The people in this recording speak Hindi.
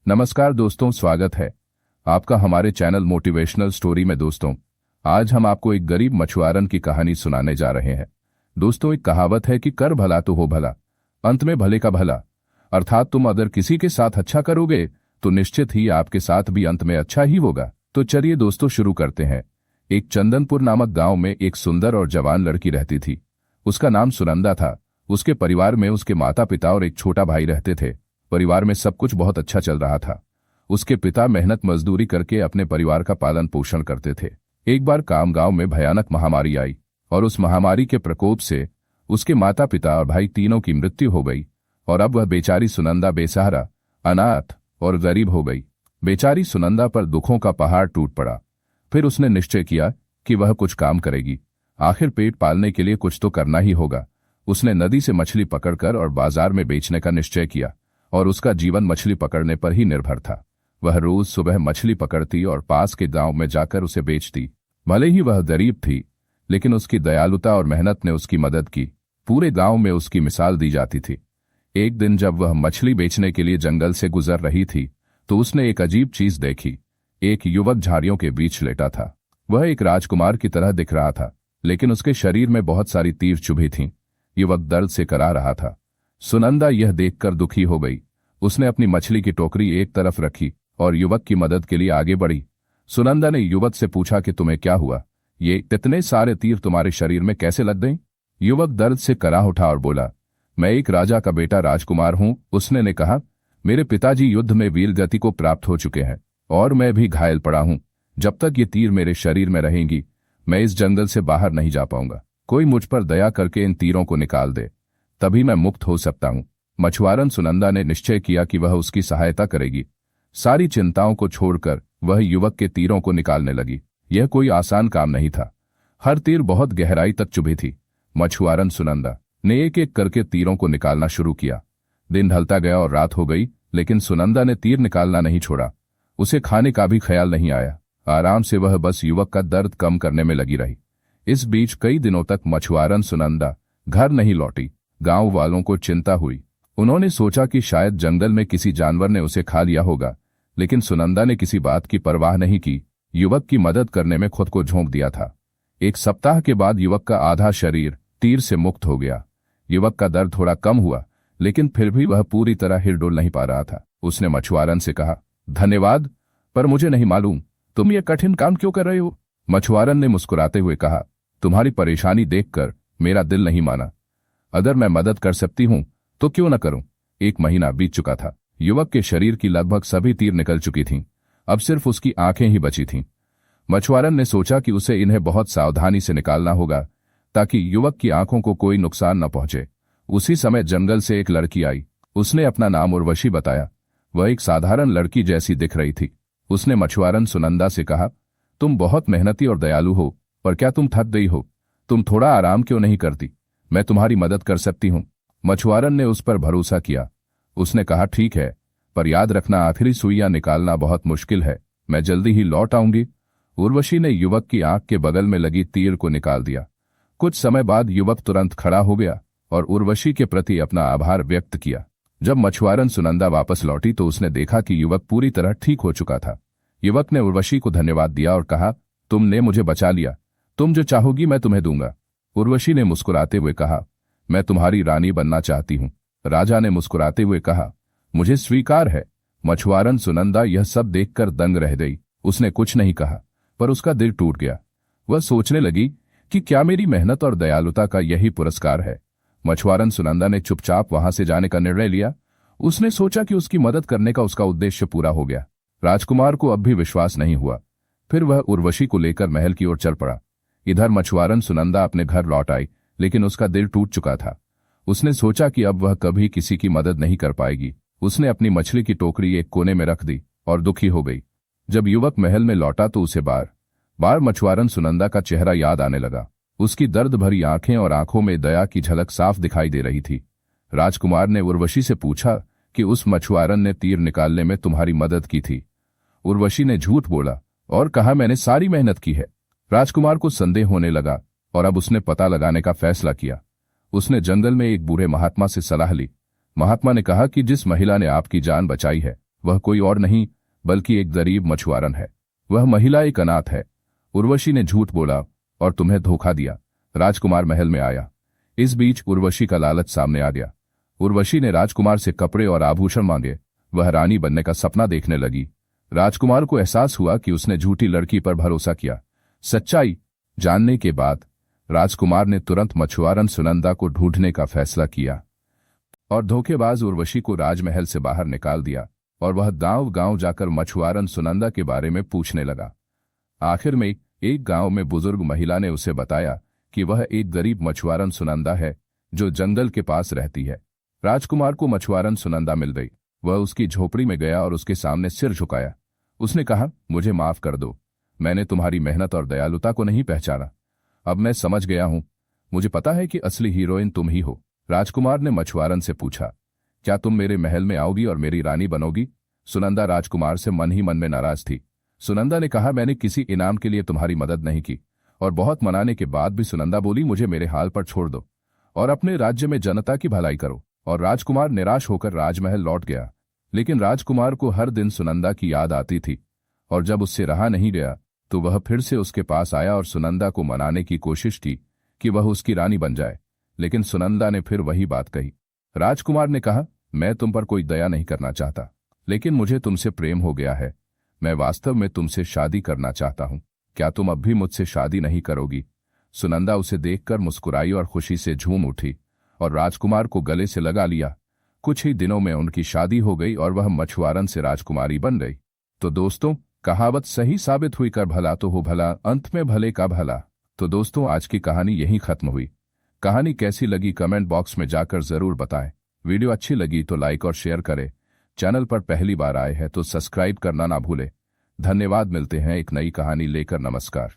नमस्कार दोस्तों, स्वागत है आपका हमारे चैनल मोटिवेशनल स्टोरी में। दोस्तों, आज हम आपको एक गरीब मछुआरन की कहानी सुनाने जा रहे हैं। दोस्तों, एक कहावत है कि कर भला तो हो भला, अंत में भले का भला। अर्थात तुम अगर किसी के साथ अच्छा करोगे तो निश्चित ही आपके साथ भी अंत में अच्छा ही होगा। तो चलिए दोस्तों, शुरू करते हैं। एक चंदनपुर नामक गांव में एक सुंदर और जवान लड़की रहती थी। उसका नाम सुनंदा था। उसके परिवार में उसके माता पिता और एक छोटा भाई रहते थे। परिवार में सब कुछ बहुत अच्छा चल रहा था। उसके पिता मेहनत मजदूरी करके अपने परिवार का पालन पोषण करते थे। एक बार गांव में भयानक महामारी आई और उस महामारी के प्रकोप से उसके माता पिता और भाई तीनों की मृत्यु हो गई और अब वह बेचारी सुनंदा बेसहारा, अनाथ और गरीब हो गई। बेचारी सुनंदा पर दुखों का पहाड़ टूट पड़ा। फिर उसने निश्चय किया कि वह कुछ काम करेगी। आखिर पेट पालने के लिए कुछ तो करना ही होगा। उसने नदी से मछली पकड़कर और बाजार में बेचने का निश्चय किया और उसका जीवन मछली पकड़ने पर ही निर्भर था। वह रोज सुबह मछली पकड़ती और पास के गांव में जाकर उसे बेचती। भले ही वह गरीब थी, लेकिन उसकी दयालुता और मेहनत ने उसकी मदद की। पूरे गांव में उसकी मिसाल दी जाती थी। एक दिन जब वह मछली बेचने के लिए जंगल से गुजर रही थी तो उसने एक अजीब चीज देखी। एक युवक झाड़ियों के बीच लेटा था। वह एक राजकुमार की तरह दिख रहा था, लेकिन उसके शरीर में बहुत सारी तीर चुभी थीं। युवक दर्द से करा रहा था। सुनंदा यह देखकर दुखी हो गई। उसने अपनी मछली की टोकरी एक तरफ रखी और युवक की मदद के लिए आगे बढ़ी। सुनंदा ने युवक से पूछा कि तुम्हें क्या हुआ? ये इतने सारे तीर तुम्हारे शरीर में कैसे लग गए? युवक दर्द से करा उठा और बोला, मैं एक राजा का बेटा राजकुमार हूं। उसने ने कहा, मेरे पिताजी युद्ध में वीर गति को प्राप्त हो चुके हैं और मैं भी घायल पड़ा हूं। जब तक ये तीर मेरे शरीर में रहेंगी मैं इस जंगल से बाहर नहीं जा पाऊंगा। कोई मुझ पर दया करके इन तीरों को निकाल दे, तभी मैं मुक्त हो सकता हूं। मछुआरन सुनंदा ने निश्चय किया कि वह उसकी सहायता करेगी। सारी चिंताओं को छोड़कर वह युवक के तीरों को निकालने लगी। यह कोई आसान काम नहीं था। हर तीर बहुत गहराई तक चुभी थी। मछुआरन सुनंदा ने एक एक करके तीरों को निकालना शुरू किया। दिन ढलता गया और रात हो गई, लेकिन सुनंदा ने तीर निकालना नहीं छोड़ा। उसे खाने का भी ख्याल नहीं आया। आराम से वह बस युवक का दर्द कम करने में लगी रही। इस बीच कई दिनों तक मछुआरन सुनंदा घर नहीं लौटी। गांव वालों को चिंता हुई। उन्होंने सोचा कि शायद जंगल में किसी जानवर ने उसे खा लिया होगा, लेकिन सुनंदा ने किसी बात की परवाह नहीं की। युवक की मदद करने में खुद को झोंक दिया था। एक सप्ताह के बाद युवक का आधा शरीर तीर से मुक्त हो गया। युवक का दर्द थोड़ा कम हुआ, लेकिन फिर भी वह पूरी तरह हिलडुल नहीं पा रहा था। उसने मछुआरन से कहा, धन्यवाद, पर मुझे नहीं मालूम तुम ये कठिन काम क्यों कर रहे हो? मछुआरन ने मुस्कुराते हुए कहा, तुम्हारी परेशानी देखकर मेरा दिल नहीं माना। अगर मैं मदद कर सकती हूं तो क्यों न करूं। 1 महीना बीत चुका था। युवक के शरीर की लगभग सभी तीर निकल चुकी थीं। अब सिर्फ उसकी आंखें ही बची थीं। मछुआरन ने सोचा कि उसे इन्हें बहुत सावधानी से निकालना होगा ताकि युवक की आंखों को कोई नुकसान न पहुंचे। उसी समय जंगल से एक लड़की आई। उसने अपना नाम उर्वशी बताया। वह एक साधारण लड़की जैसी दिख रही थी। उसने मछुआरन सुनंदा से कहा, तुम बहुत मेहनती और दयालु हो, पर क्या तुम थक गई हो? तुम थोड़ा आराम क्यों नहीं करती? मैं तुम्हारी मदद कर सकती हूं। मछुआरन ने उस पर भरोसा किया। उसने कहा, ठीक है, पर याद रखना आखिरी सुइयां निकालना बहुत मुश्किल है। मैं जल्दी ही लौट आऊंगी। उर्वशी ने युवक की आंख के बगल में लगी तीर को निकाल दिया। कुछ समय बाद युवक तुरंत खड़ा हो गया और उर्वशी के प्रति अपना आभार व्यक्त किया। जब मछुआरन सुनंदा वापस लौटी तो उसने देखा कि युवक पूरी तरह ठीक हो चुका था। युवक ने उर्वशी को धन्यवाद दिया और कहा, तुमने मुझे बचा लिया। तुम जो चाहोगी मैं तुम्हें दूंगा। उर्वशी ने मुस्कुराते हुए कहा, मैं तुम्हारी रानी बनना चाहती हूं। राजा ने मुस्कुराते हुए कहा, मुझे स्वीकार है। मछुआरन सुनंदा यह सब देखकर दंग रह गई। उसने कुछ नहीं कहा, पर उसका दिल टूट गया। वह सोचने लगी कि क्या मेरी मेहनत और दयालुता का यही पुरस्कार है? मछुआरन सुनंदा ने चुपचाप वहां से जाने का निर्णय लिया। उसने सोचा कि उसकी मदद करने का उसका उद्देश्य पूरा हो गया। राजकुमार को अब भी विश्वास नहीं हुआ। फिर वह उर्वशी को लेकर महल की ओर चल पड़ा। इधर मछुआरन सुनंदा अपने घर लौट आई, लेकिन उसका दिल टूट चुका था। उसने सोचा कि अब वह कभी किसी की मदद नहीं कर पाएगी। उसने अपनी मछली की टोकरी एक कोने में रख दी और दुखी हो गई। जब युवक महल में लौटा तो उसे बार बार मछुआरन सुनंदा का चेहरा याद आने लगा। उसकी दर्द भरी आंखें और आंखों में दया की झलक साफ दिखाई दे रही थी। राजकुमार ने उर्वशी से पूछा कि उस मछुआरन ने तीर निकालने में तुम्हारी मदद की थी? उर्वशी ने झूठ बोला और कहा, मैंने सारी मेहनत की है। राजकुमार को संदेह होने लगा और अब उसने पता लगाने का फैसला किया। उसने जंगल में एक बूढ़े महात्मा से सलाह ली। महात्मा ने कहा कि जिस महिला ने आपकी जान बचाई है वह कोई और नहीं बल्कि एक गरीब मछुआरन है। वह महिला एक अनाथ है। उर्वशी ने झूठ बोला और तुम्हें धोखा दिया। राजकुमार महल में आया। इस बीच उर्वशी का लालच सामने आ गया। उर्वशी ने राजकुमार से कपड़े और आभूषण मांगे। वह रानी बनने का सपना देखने लगी। राजकुमार को एहसास हुआ कि उसने झूठी लड़की पर भरोसा किया। सच्चाई जानने के बाद राजकुमार ने तुरंत मछुआरन सुनंदा को ढूंढने का फैसला किया और धोखेबाज उर्वशी को राजमहल से बाहर निकाल दिया और वह गांव-गांव जाकर मछुआरन सुनंदा के बारे में पूछने लगा। आखिर में एक गांव में बुजुर्ग महिला ने उसे बताया कि वह एक गरीब मछुआरन सुनंदा है जो जंगल के पास रहती है। राजकुमार को मछुआरन सुनंदा मिल गई। वह उसकी झोपड़ी में गया और उसके सामने सिर झुकाया। उसने कहा, मुझे माफ कर दो, मैंने तुम्हारी मेहनत और दयालुता को नहीं पहचाना। अब मैं समझ गया हूं, मुझे पता है कि असली हीरोइन तुम ही हो। राजकुमार ने मछुआरन से पूछा, क्या तुम मेरे महल में आओगी और मेरी रानी बनोगी? सुनंदा राजकुमार से मन ही मन में नाराज थी। सुनंदा ने कहा, मैंने किसी इनाम के लिए तुम्हारी मदद नहीं की। और बहुत मनाने के बाद भी सुनंदा बोली, मुझे मेरे हाल पर छोड़ दो और अपने राज्य में जनता की भलाई करो। और राजकुमार निराश होकर राजमहल लौट गया। लेकिन राजकुमार को हर दिन सुनंदा की याद आती थी और जब उससे रहा नहीं गया तो वह फिर से उसके पास आया और सुनंदा को मनाने की कोशिश की कि वह उसकी रानी बन जाए। लेकिन सुनंदा ने फिर वही बात कही। राजकुमार ने कहा, मैं तुम पर कोई दया नहीं करना चाहता, लेकिन मुझे तुमसे प्रेम हो गया है। मैं वास्तव में तुमसे शादी करना चाहता हूं। क्या तुम अब भी मुझसे शादी नहीं करोगी? सुनंदा उसे देखकर मुस्कुराई और खुशी से झूम उठी और राजकुमार को गले से लगा लिया। कुछ ही दिनों में उनकी शादी हो गई और वह मछुआरन से राजकुमारी बन गई। तो दोस्तों, कहावत सही साबित हुई, कर भला तो हो भला, अंत में भले का भला। तो दोस्तों, आज की कहानी यहीं खत्म हुई। कहानी कैसी लगी कमेंट बॉक्स में जाकर जरूर बताएं। वीडियो अच्छी लगी तो लाइक और शेयर करें। चैनल पर पहली बार आए हैं तो सब्सक्राइब करना ना भूलें। धन्यवाद। मिलते हैं एक नई कहानी लेकर। नमस्कार।